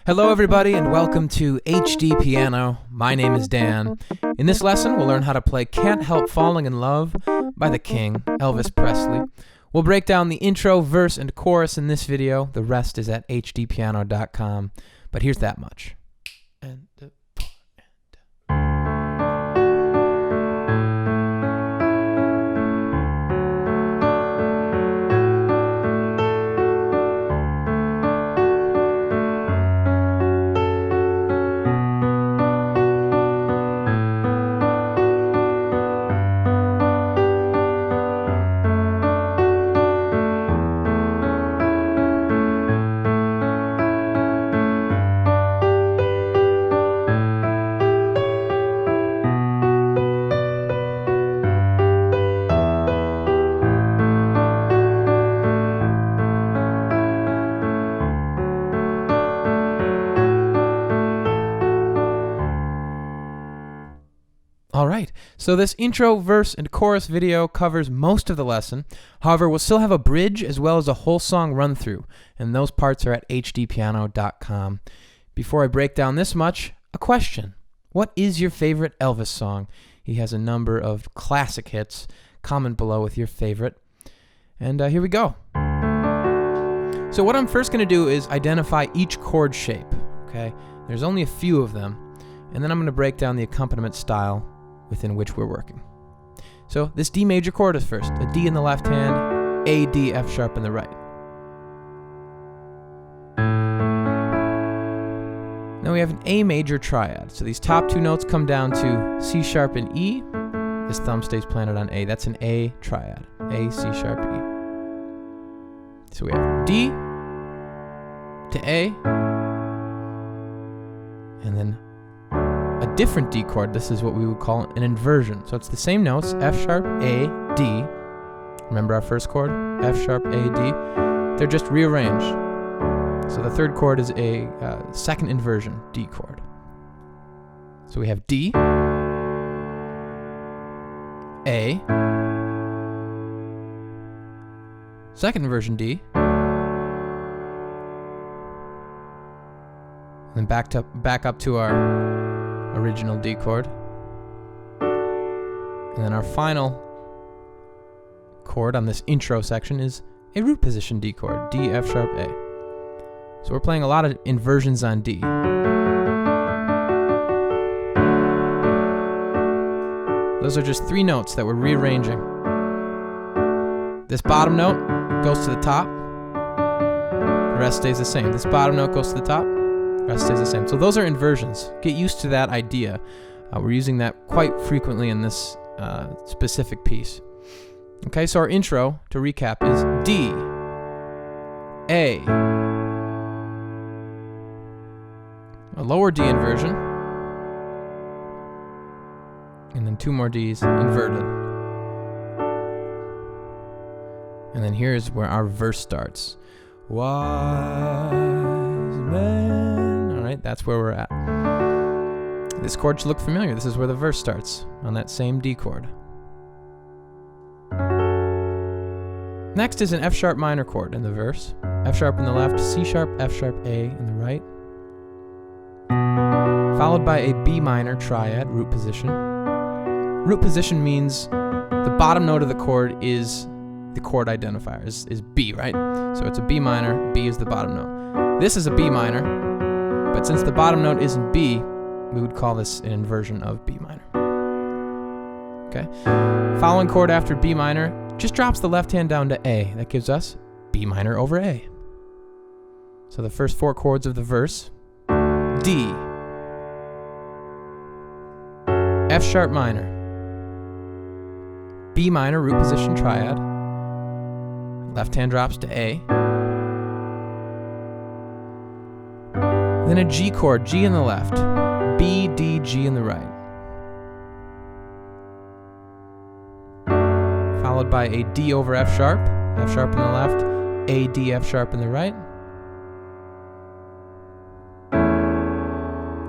Hello everybody and welcome to HDpiano. My name is Dan. In this lesson we'll learn how to play Can't Help Falling in Love by the King, Elvis Presley. We'll break down the intro, verse, and chorus in this video. The rest is at HDpiano.com. But here's that much. Alright, so this intro, verse, and chorus video covers most of the lesson. However, we'll still have a bridge as well as a whole song run through, and those parts are at hdpiano.com. Before I break down this much, a question. What is your favorite Elvis song? He has a number of classic hits. Comment below with your favorite. And here we go. So what I'm first going to do is identify each chord shape. Okay, there's only a few of them. And then I'm going to break down the accompaniment style within which we're working. So this D major chord is first, a D in the left hand, A, D, F sharp in the right. Now we have an A major triad. So these top two notes come down to C sharp and E. This thumb stays planted on A. That's an A triad, A, C sharp, E. So we have D to A, and then a different D chord. This is what we would call an inversion. So it's the same notes, F sharp, A, D. Remember our first chord? F sharp, A, D. They're just rearranged. So the third chord is a second inversion, D chord. So we have D, A, second inversion D, and then back up to our original D chord. And then our final chord on this intro section is a root position D chord, D, F sharp, A. So we're playing a lot of inversions on D. Those are just three notes that we're rearranging. This bottom note goes to the top, the rest stays the same. This bottom note goes to the top, rest stays the same. So those are inversions. Get used to that idea. We're using that quite frequently in this specific piece. Okay, so our intro, to recap, is D, A, a lower D inversion, and then two more Ds inverted. And then here's where our verse starts. Wise men. Alright, that's where we're at. This chord should look familiar. This is where the verse starts, on that same D chord. Next is an F sharp minor chord in the verse. F sharp in the left, C sharp, F sharp, A in the right. Followed by a B minor triad, root position. Root position means the bottom note of the chord is the chord identifier, is B, right? So it's a B minor, B is the bottom note. This is a B minor, but since the bottom note isn't B, we would call this an inversion of B minor. Okay? Following chord after B minor just drops the left hand down to A. That gives us B minor over A. So the first four chords of the verse, D, F sharp minor, B minor, root position triad, left hand drops to A, then a G chord, G in the left, B, D, G in the right, followed by a D over F sharp in the left, A, D, F sharp in the right,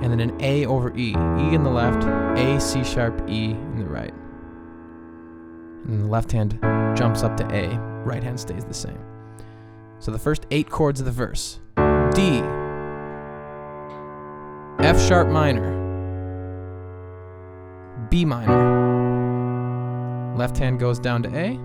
and then an A over E, E in the left, A, C sharp, E in the right. And the left hand jumps up to A, right hand stays the same. So the first 8 chords of the verse: D, F sharp minor, B minor. Left hand goes down to A.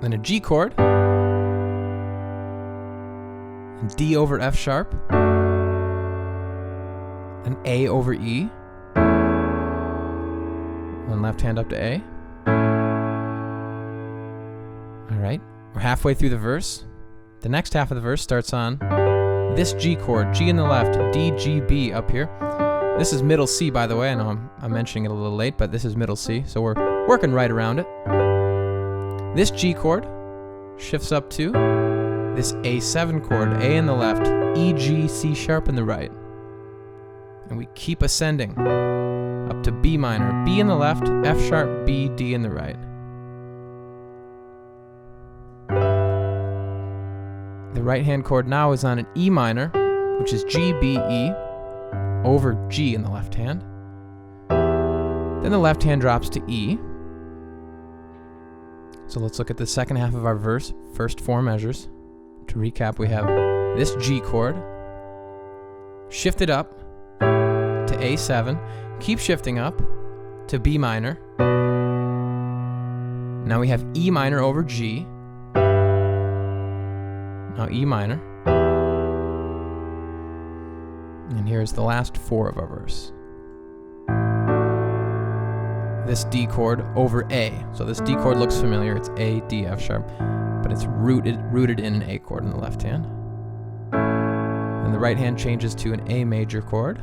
Then a G chord. And D over F sharp. An A over E. Then left hand up to A. Alright, we're halfway through the verse. The next half of the verse starts on this G chord, G in the left, D, G, B up here. This is middle C, by the way. I know I'm mentioning it a little late, but this is middle C, so we're working right around it. This G chord shifts up to this A7 chord, A in the left, E, G, C sharp in the right. And we keep ascending up to B minor, B in the left, F sharp, B, D in the right. The right hand chord now is on an E minor, which is G, B, E, over G in the left hand. Then the left hand drops to E. So let's look at the second half of our verse, first 4 measures. To recap, we have this G chord, shifted up to A7, keep shifting up to B minor. Now we have E minor over G. Now E minor. And here's the last 4 of our verse. This D chord over A. So this D chord looks familiar. It's A, D, F sharp, but it's rooted in an A chord in the left hand. And the right hand changes to an A major chord.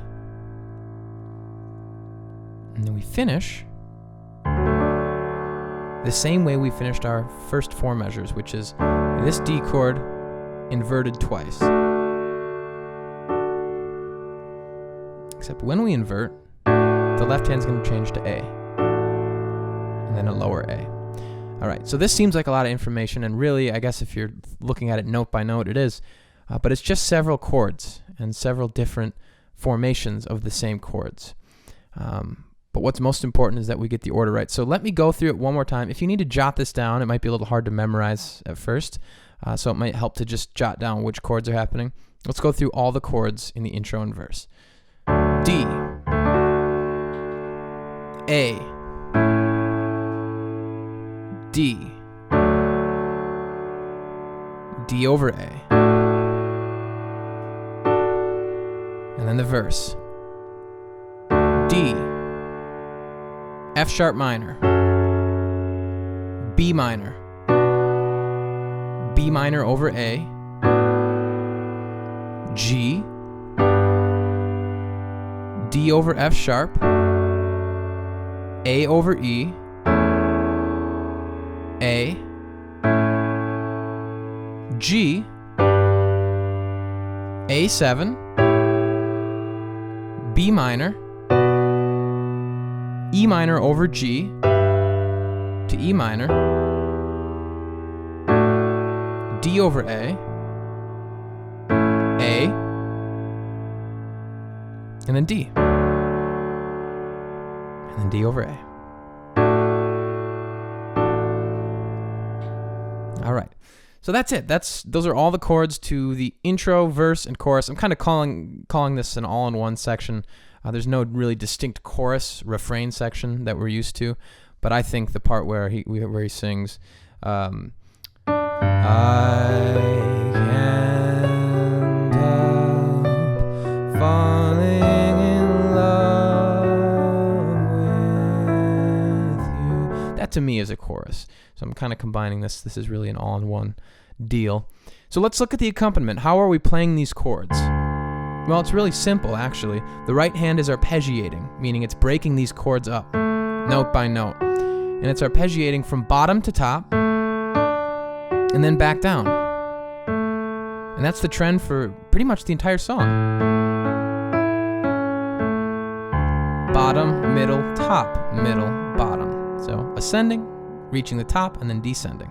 And then we finish the same way we finished our first 4 measures, which is this D chord inverted twice. Except when we invert, the left hand's going to change to A, and then a lower A. All right, so this seems like a lot of information, and really, I guess if you're looking at it note by note, it is, but it's just several chords and several different formations of the same chords. But what's most important is that we get the order right. So let me go through it one more time. If you need to jot this down, it might be a little hard to memorize at first, so it might help to just jot down which chords are happening. Let's go through all the chords in the intro and verse. D, A, D, D over A, and then the verse. D, F sharp minor, B minor, B minor over A, G, D over F sharp, A over E, A, G, A7, B minor, E minor over G to E minor, D over A, and then D, and then D over A. All right, so that's it. Those are all the chords to the intro, verse, and chorus. I'm kind of calling this an all-in-one section. There's no really distinct chorus refrain section that we're used to, but I think the part where he sings, I can't help falling in love with you. That to me is a chorus. So I'm kind of combining this. This is really an all-in-one deal. So let's look at the accompaniment. How are we playing these chords? Well, it's really simple, actually. The right hand is arpeggiating, meaning it's breaking these chords up, note by note. And it's arpeggiating from bottom to top, and then back down. And that's the trend for pretty much the entire song. Bottom, middle, top, middle, bottom. So ascending, reaching the top, and then descending.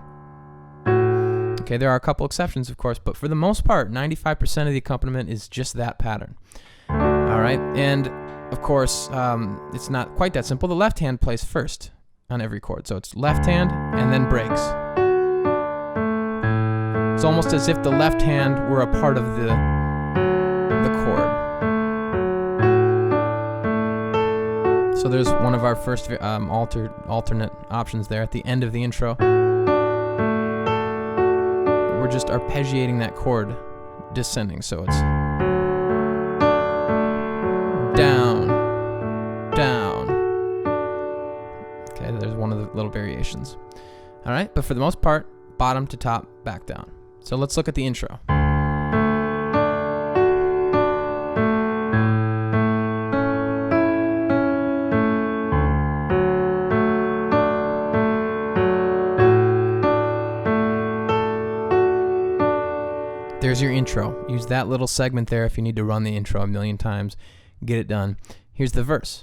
Okay, there are a couple exceptions, of course, but for the most part, 95% of the accompaniment is just that pattern. All right, and of course, it's not quite that simple. The left hand plays first on every chord, so it's left hand and then breaks. It's almost as if the left hand were a part of the So there's one of our first alternate options there at the end of the intro. We're just arpeggiating that chord descending, so it's down, down. Okay, there's one of the little variations. All right, but for the most part, bottom to top, back down. So let's look at the intro. There's your intro. Use that little segment there if you need to run the intro a million times. Get it done. Here's the verse.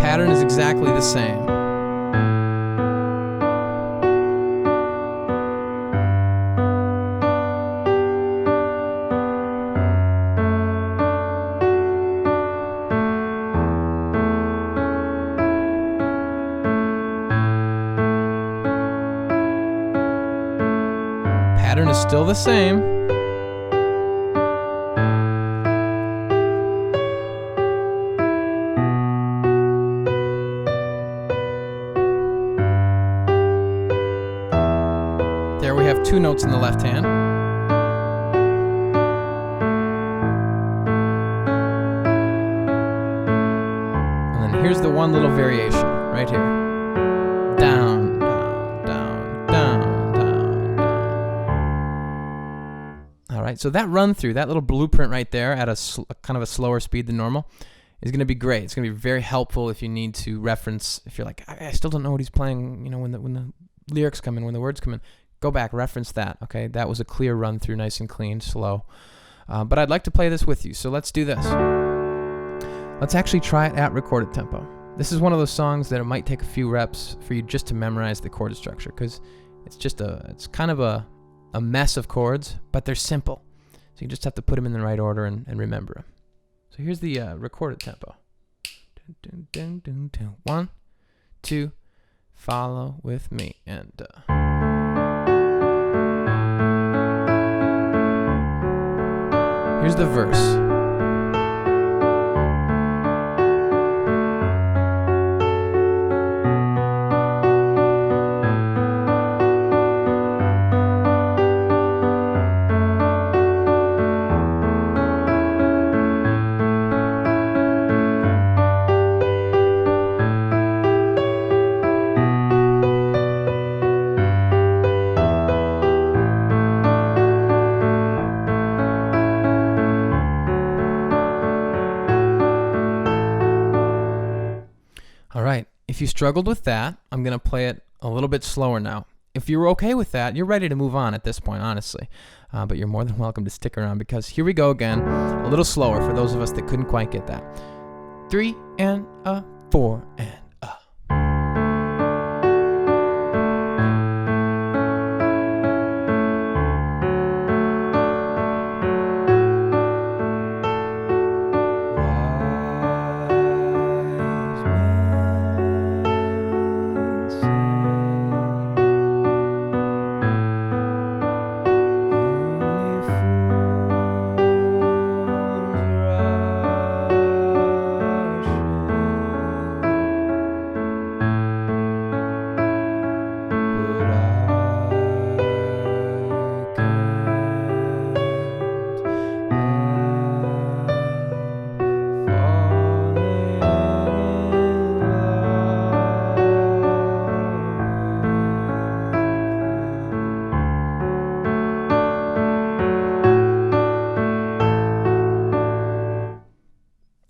Pattern is exactly the same. Pattern is still the same. There we have two notes in the left hand. And then here's the one little variation right here. Down, down, down, down, down, down. All right, so that run through, that little blueprint right there at a kind of a slower speed than normal is going to be great. It's going to be very helpful if you need to reference, if you're like, I still don't know what he's playing, you know, when the lyrics come in, when the words come in. Go back, reference that, okay? That was a clear run through, nice and clean, slow. But I'd like to play this with you, so let's do this. Let's actually try it at recorded tempo. This is one of those songs that it might take a few reps for you just to memorize the chord structure, because it's kind of a mess of chords, but they're simple. So you just have to put them in the right order and remember them. So here's the recorded tempo. 1, 2, follow with me, and here's the verse. All right, if you struggled with that, I'm going to play it a little bit slower now. If you're okay with that, you're ready to move on at this point, honestly. But you're more than welcome to stick around, because here we go again, a little slower for those of us that couldn't quite get that. 3 and a 4 and a.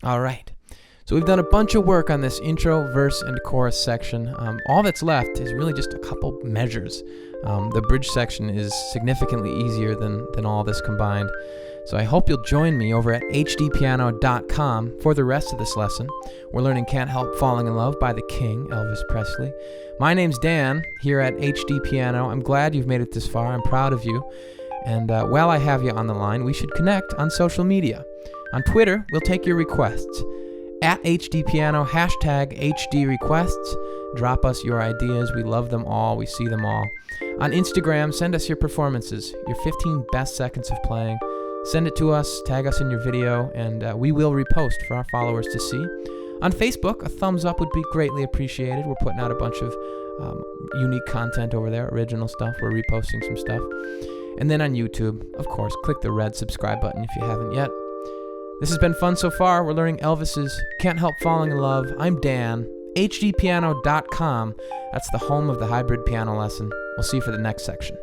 All right, so we've done a bunch of work on this intro, verse, and chorus section. All that's left is really just a couple measures. The bridge section is significantly easier than all this combined. So I hope you'll join me over at HDpiano.com for the rest of this lesson. We're learning Can't Help Falling in Love by the King, Elvis Presley. My name's Dan here at HD Piano. I'm glad you've made it this far. I'm proud of you. And while I have you on the line, we should connect on social media. On Twitter, we'll take your requests. At HDpiano, hashtag HD requests. Drop us your ideas. We love them all. We see them all. On Instagram, send us your performances, your 15 best seconds of playing. Send it to us, tag us in your video, and we will repost for our followers to see. On Facebook, a thumbs up would be greatly appreciated. We're putting out a bunch of unique content over there, original stuff. We're reposting some stuff. And then on YouTube, of course, click the red subscribe button if you haven't yet. This has been fun so far. We're learning Elvis's Can't Help Falling in Love. I'm Dan. HDpiano.com. That's the home of the hybrid piano lesson. We'll see you for the next section.